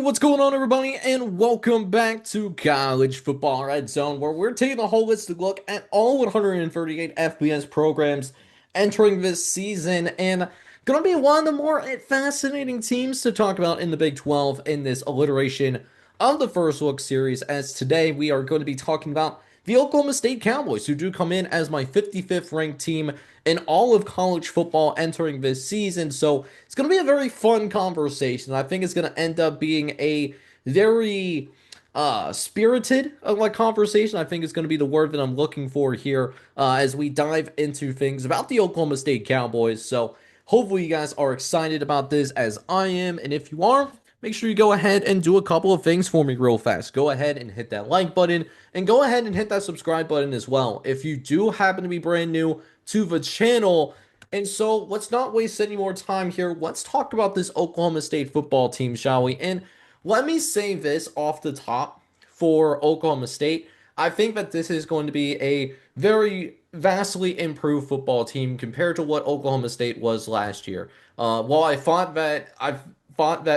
What's going on, everybody? And welcome back to College Football Red Zone, where we're taking a holistic look at all 138 FBS programs entering this season, and gonna be one of the more fascinating teams to talk about in the Big 12 in this alliteration of the First Look series. As today we are going to be talking about the Oklahoma State Cowboys, who do come in as my 55th ranked team in all of college football entering this season. So it's going to be a very fun conversation. I think it's going to end up being a very spirited like conversation. I think it's going to be the word that I'm looking for here as we dive into things about the Oklahoma State Cowboys. So hopefully you guys are excited about this as I am. And if you are, make sure you go ahead and do a couple of things for me real fast. Go ahead and hit that like button and go ahead and hit that subscribe button as well. If you do happen to be brand new to the channel, and so let's not waste any more time here. Let's talk about this Oklahoma State football team, shall we? And let me say this off the top for Oklahoma State. I think that this is going to be a very vastly improved football team compared to what Oklahoma State was last year. While I thought that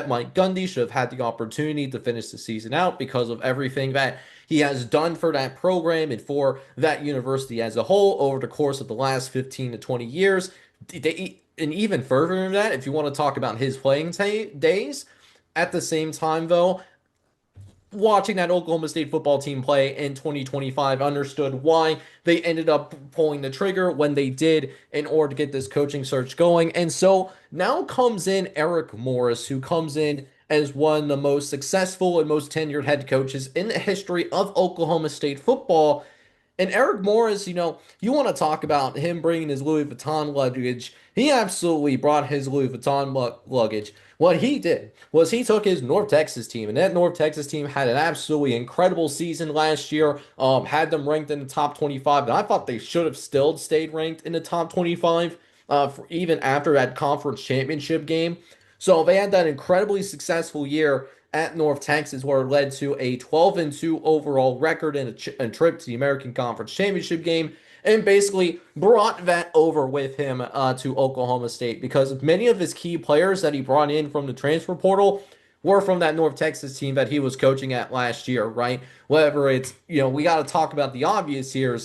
Mike Gundy should have had the opportunity to finish the season out because of everything that he has done for that program and for that university as a whole over the course of the last 15 to 20 years. And even further than that, if you want to talk about his playing days, at the same time, though, watching that Oklahoma State football team play in 2025, understood why they ended up pulling the trigger when they did in order to get this coaching search going. And so now comes in Eric Morris, who comes in as one of the most successful and most tenured head coaches in the history of Oklahoma State football. And Eric Morris, you want to talk about him bringing his Louis Vuitton luggage. He absolutely brought his Louis Vuitton luggage. What he did was he took his North Texas team, and that North Texas team had an absolutely incredible season last year. Had them ranked in the top 25, and I thought they should have still stayed ranked in the top 25, even after that conference championship game. So they had that incredibly successful year at North Texas, where it led to a 12-2 overall record and a trip to the American Conference Championship game, and basically brought that over with him to Oklahoma State because many of his key players that he brought in from the transfer portal were from that North Texas team that he was coaching at last year, right? Whether it's, we got to talk about the obvious here.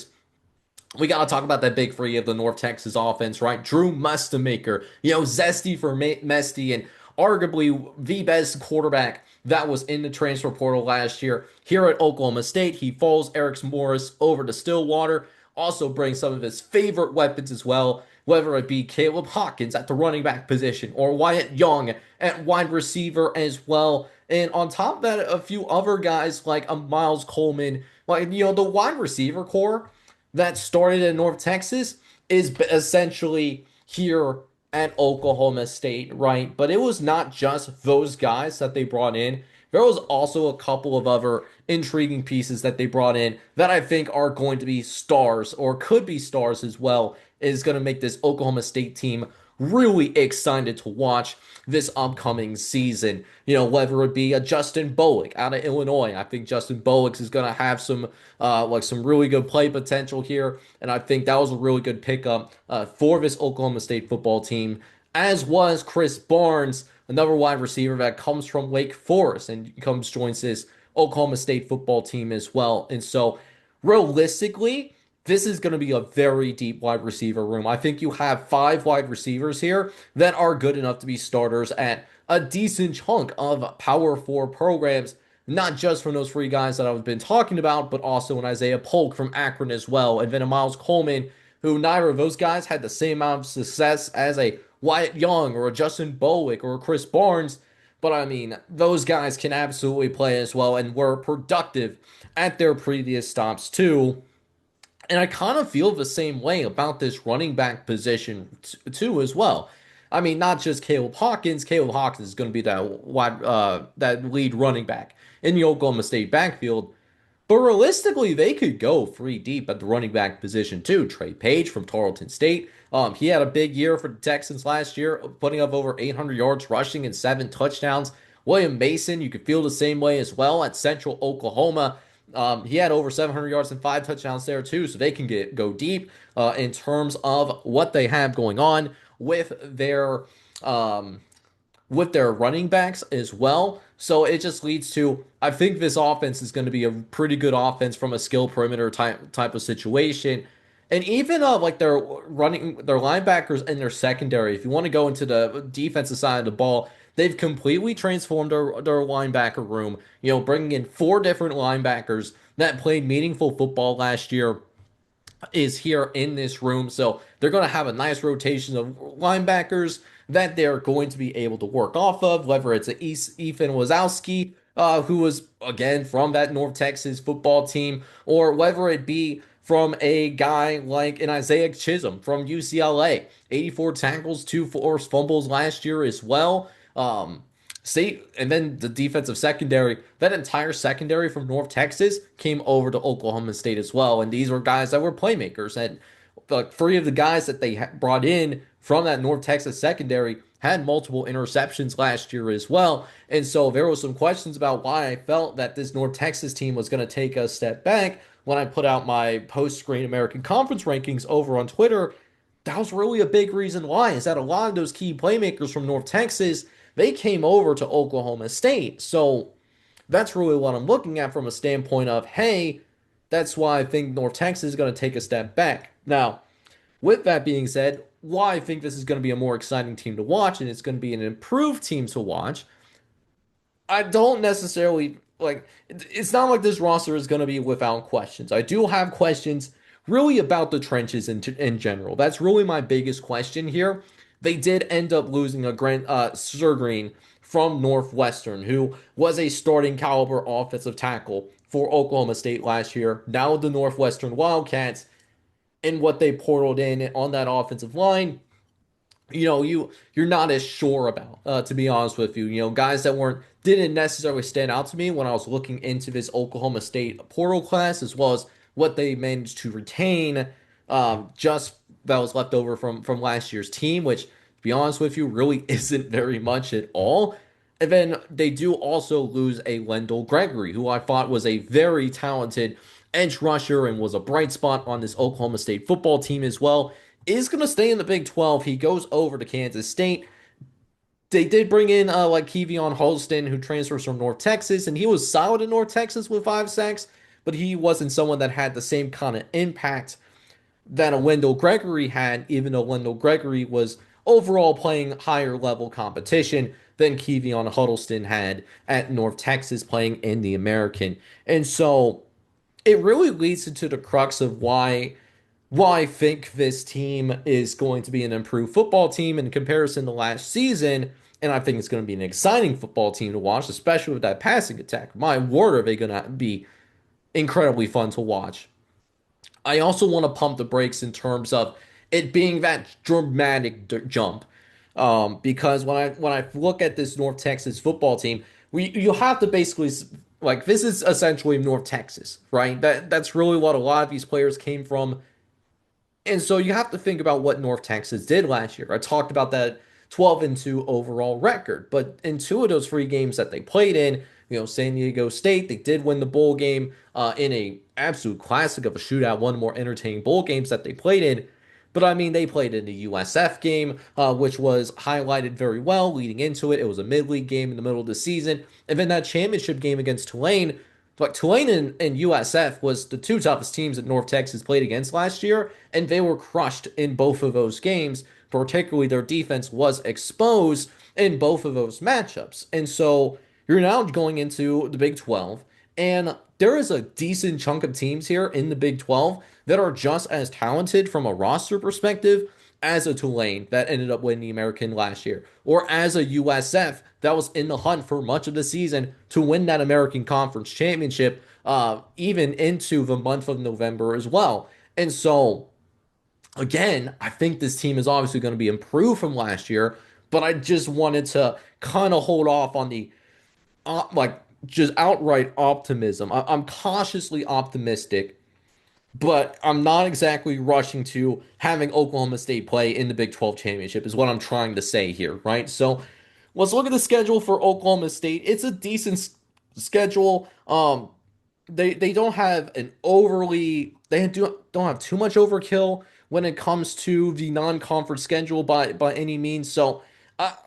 We got to talk about that big three of the North Texas offense, right? Drew Mustamaker, zesty for Mesty, and arguably the best quarterback that was in the transfer portal last year. Here at Oklahoma State, he falls Eric Morris over to Stillwater, also brings some of his favorite weapons as well, whether it be Caleb Hawkins at the running back position or Wyatt Young at wide receiver as well. And on top of that, a few other guys like a Miles Coleman, the wide receiver core that started in North Texas is essentially here at Oklahoma State, right? But it was not just those guys that they brought in. There was also a couple of other intriguing pieces that they brought in that I think are going to be stars or could be stars as well. Is going to make this Oklahoma State team really excited to watch this upcoming season. Whether it be a Justin Bullock out of Illinois. I think Justin Bullock is going to have some some really good play potential here, and I think that was a really good pickup for this Oklahoma State football team, as was Chris Barnes, another wide receiver that comes from Wake Forest and joins this Oklahoma State football team as well. And so realistically, this is going to be a very deep wide receiver room. I think you have 5 wide receivers here that are good enough to be starters at a decent chunk of Power 4 programs, not just from those 3 guys that I've been talking about, but also an Isaiah Polk from Akron as well, and then a Miles Coleman, who neither of those guys had the same amount of success as a Wyatt Young or a Justin Bullock or a Chris Barnes. But I mean, those guys can absolutely play as well and were productive at their previous stops too. And I kind of feel the same way about this running back position too as well. I mean, not just Caleb Hawkins. Caleb Hawkins is going to be that lead running back in the Oklahoma State backfield. But realistically, they could go 3 deep at the running back position too. Trey Page from Tarleton State. He had a big year for the Texans last year, putting up over 800 yards rushing and 7 touchdowns. William Mason, you could feel the same way as well at Central Oklahoma. He had over 700 yards and 5 touchdowns there too, so they can go deep in terms of what they have going on with their with their running backs as well. So it just leads to I think this offense is going to be a pretty good offense from a skill perimeter type of situation. And even like their linebackers and their secondary, if you want to go into the defensive side of the ball, they've completely transformed their linebacker room, bringing in four different linebackers that played meaningful football last year is here in this room. So they're going to have a nice rotation of linebackers that they're going to be able to work off of, whether it's a Ethan Wazowski, who was, again, from that North Texas football team, or whether it be from a guy like an Isaiah Chisholm from UCLA, 84 tackles, two forced fumbles last year as well. And then the defensive secondary, that entire secondary from North Texas came over to Oklahoma State as well. And these were guys that were playmakers. And three of the guys that they brought in from that North Texas secondary had multiple interceptions last year as well. And so there was some questions about why I felt that this North Texas team was going to take a step back when I put out my post-screen American Conference rankings over on Twitter. That was really a big reason why, is that a lot of those key playmakers from North Texas, they came over to Oklahoma State. So that's really what I'm looking at from a standpoint of, hey, that's why I think North Texas is going to take a step back. Now, with that being said, why I think this is going to be a more exciting team to watch and it's going to be an improved team to watch, I don't necessarily like it's not like this roster is going to be without questions. I do have questions really about the trenches in general. That's really my biggest question here. They did end up losing a Sir Green from Northwestern, who was a starting caliber offensive tackle for Oklahoma State last year. Now the Northwestern Wildcats and what they portaled in on that offensive line, you're not as sure about, to be honest with you. Guys that weren't didn't necessarily stand out to me when I was looking into this Oklahoma State portal class, as well as what they managed to retain, just that was left over from last year's team, which, to be honest with you, really isn't very much at all. And then they do also lose a Wendell Gregory, who I thought was a very talented edge rusher and was a bright spot on this Oklahoma State football team as well. Is going to stay in the Big 12. He goes over to Kansas State. They did bring in like Kevion Holston, who transfers from North Texas, and he was solid in North Texas with 5 sacks, but he wasn't someone that had the same kind of impact that a Wendell Gregory had, even though Wendell Gregory was overall playing higher level competition than Kevion Huddleston had at North Texas playing in the American. And so it really leads into the crux of why I think this team is going to be an improved football team in comparison to last season. And I think it's going to be an exciting football team to watch, especially with that passing attack. My word, are they going to be incredibly fun to watch. I also want to pump the brakes in terms of it being that dramatic jump. Because when I look at this North Texas football team, you have to basically like this is essentially North Texas, right? That's really what a lot of these players came from, and so you have to think about what North Texas did last year. I talked about that 12-2 overall record, but in two of those three games that they played in, San Diego State, they did win the bowl game in a absolute classic of a shootout, one of the more entertaining bowl games that they played in. But I mean, they played in the USF game, which was highlighted very well leading into it. It was a mid-league game in the middle of the season. And then that championship game against Tulane, like Tulane and USF was the two toughest teams that North Texas played against last year, and they were crushed in both of those games. Particularly, their defense was exposed in both of those matchups. And so you're now going into the Big 12, and there is a decent chunk of teams here in the Big 12 that are just as talented from a roster perspective as a Tulane that ended up winning the American last year, or as a USF that was in the hunt for much of the season to win that American Conference Championship, even into the month of November as well. And so, again, I think this team is obviously going to be improved from last year, but I just wanted to kind of hold off on the just outright optimism. I'm cautiously optimistic, but I'm not exactly rushing to having Oklahoma State play in the Big 12 championship, is what I'm trying to say here, right? So let's look at the schedule for Oklahoma State. It's a decent schedule. They don't have an overly don't have too much overkill when it comes to the non-conference schedule by any means. So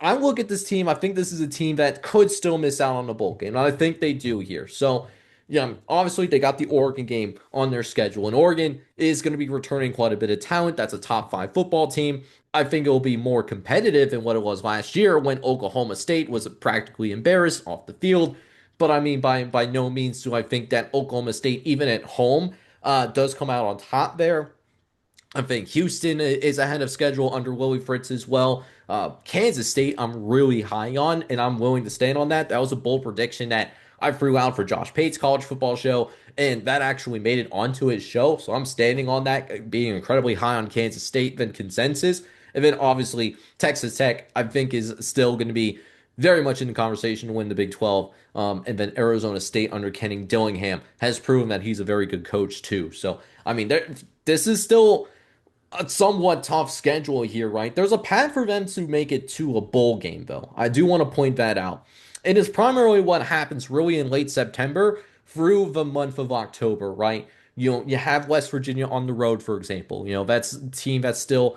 I look at this team. I think this is a team that could still miss out on the bowl game, and I think they do here. So, yeah, obviously they got the Oregon game on their schedule, and Oregon is going to be returning quite a bit of talent. That's a top five football team. I think it will be more competitive than what it was last year when Oklahoma State was practically embarrassed off the field. But I mean, by no means do I think that Oklahoma State, even at home, does come out on top there. I think Houston is ahead of schedule under Willie Fritz as well. Kansas State, I'm really high on, and I'm willing to stand on that. That was a bold prediction that I threw out for Josh Pate's college football show, and that actually made it onto his show. So I'm standing on that, being incredibly high on Kansas State than consensus. And then obviously Texas Tech, I think, is still going to be very much in the conversation to win the Big 12. And then Arizona State under Kenny Dillingham has proven that he's a very good coach too. So I mean, this is still a somewhat tough schedule here, right? There's a path for them to make it to a bowl game, though. I do want to point that out. It is primarily what happens really in late September through the month of October, right? You have West Virginia on the road, for example. That's a team that's still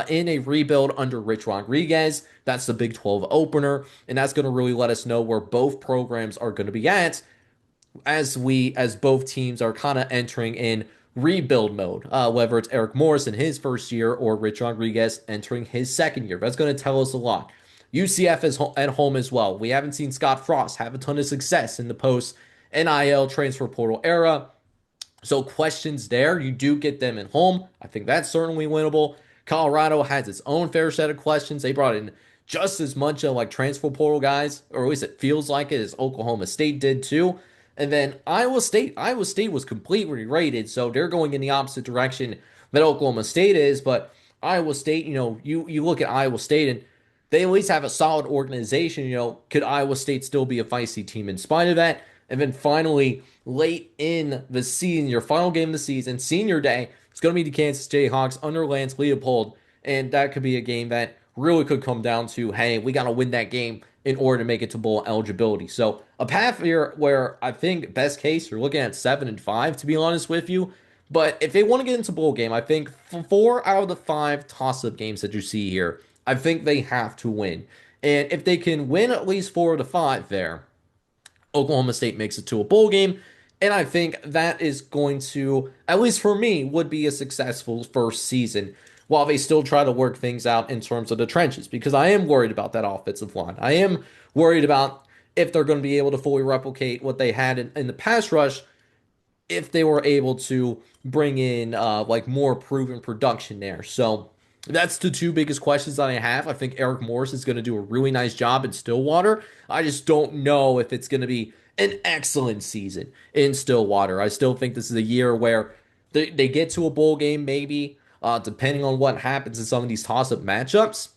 in a rebuild under Rich Rodriguez. That's the Big 12 opener, and that's going to really let us know where both programs are going to be at as both teams are kind of entering in rebuild mode, whether it's Eric Morris in his first year or Rich Rodriguez entering his second year. That's going to tell us a lot. UCF is at home as well. We haven't seen Scott Frost have a ton of success in the post NIL transfer portal era. So questions there, you do get them at home. I think that's certainly winnable. Colorado has its own fair set of questions. They brought in just as much of like transfer portal guys, or at least it feels like it, as Oklahoma State did too. And then Iowa State was completely rated, so they're going in the opposite direction that Oklahoma State is. But Iowa State, you look at Iowa State and they at least have a solid organization. Could Iowa State still be a feisty team in spite of that? And then finally, late in the season, your final game of the season, senior day, it's going to be the Kansas Jayhawks under Lance Leopold. And that could be a game that really could come down to, hey, we got to win that game in order to make it to bowl eligibility. So a path here where I think best case you're looking at 7-5, to be honest with you. But if they want to get into bowl game, I think 4 out of the 5 toss-up games that you see here, I think they have to win. And if they can win at least 4 of the 5 there, Oklahoma State makes it to a bowl game. And I think that is going to, at least for me, would be a successful first season while they still try to work things out in terms of the trenches, because I am worried about that offensive line. I am worried about if they're going to be able to fully replicate what they had in the pass rush if they were able to bring in like more proven production there. So that's the two biggest questions that I have. I think Eric Morris is going to do a really nice job in Stillwater. I just don't know if it's going to be an excellent season in Stillwater. I still think this is a year where they get to a bowl game, maybe, depending on what happens in some of these toss-up matchups,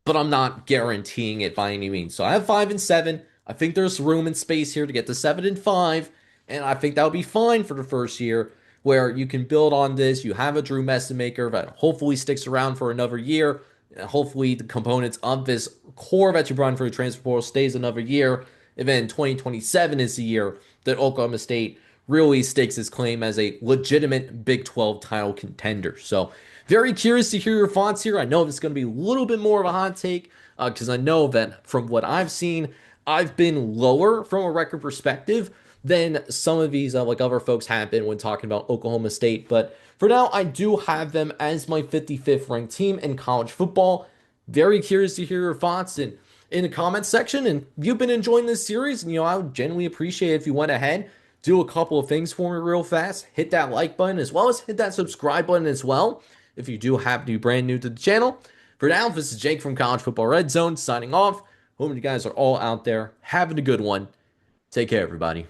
but I'm not guaranteeing it by any means. So I have 5-7. I think there's room and space here to get to 7-5, and I think that would be fine for the first year, where you can build on this. You have a Drew Messamaker that hopefully sticks around for another year. Hopefully the components of this core that you brought in for the transfer portal stays another year. And then 2027 is the year that Oklahoma State really stakes its claim as a legitimate Big 12 title contender. So very curious to hear your thoughts here. I know this is going to be a little bit more of a hot take because I know that from what I've seen, I've been lower from a record perspective than some of these like other folks have been when talking about Oklahoma State. But for now, I do have them as my 55th ranked team in college football. Very curious to hear your thoughts in the comments section. And if you've been enjoying this series, and I would genuinely appreciate it if you went ahead, do a couple of things for me real fast. Hit that like button as well as hit that subscribe button as well if you do happen to be brand new to the channel. For now, this is Jake from College Football Red Zone signing off. Hope you guys are all out there having a good one. Take care, everybody.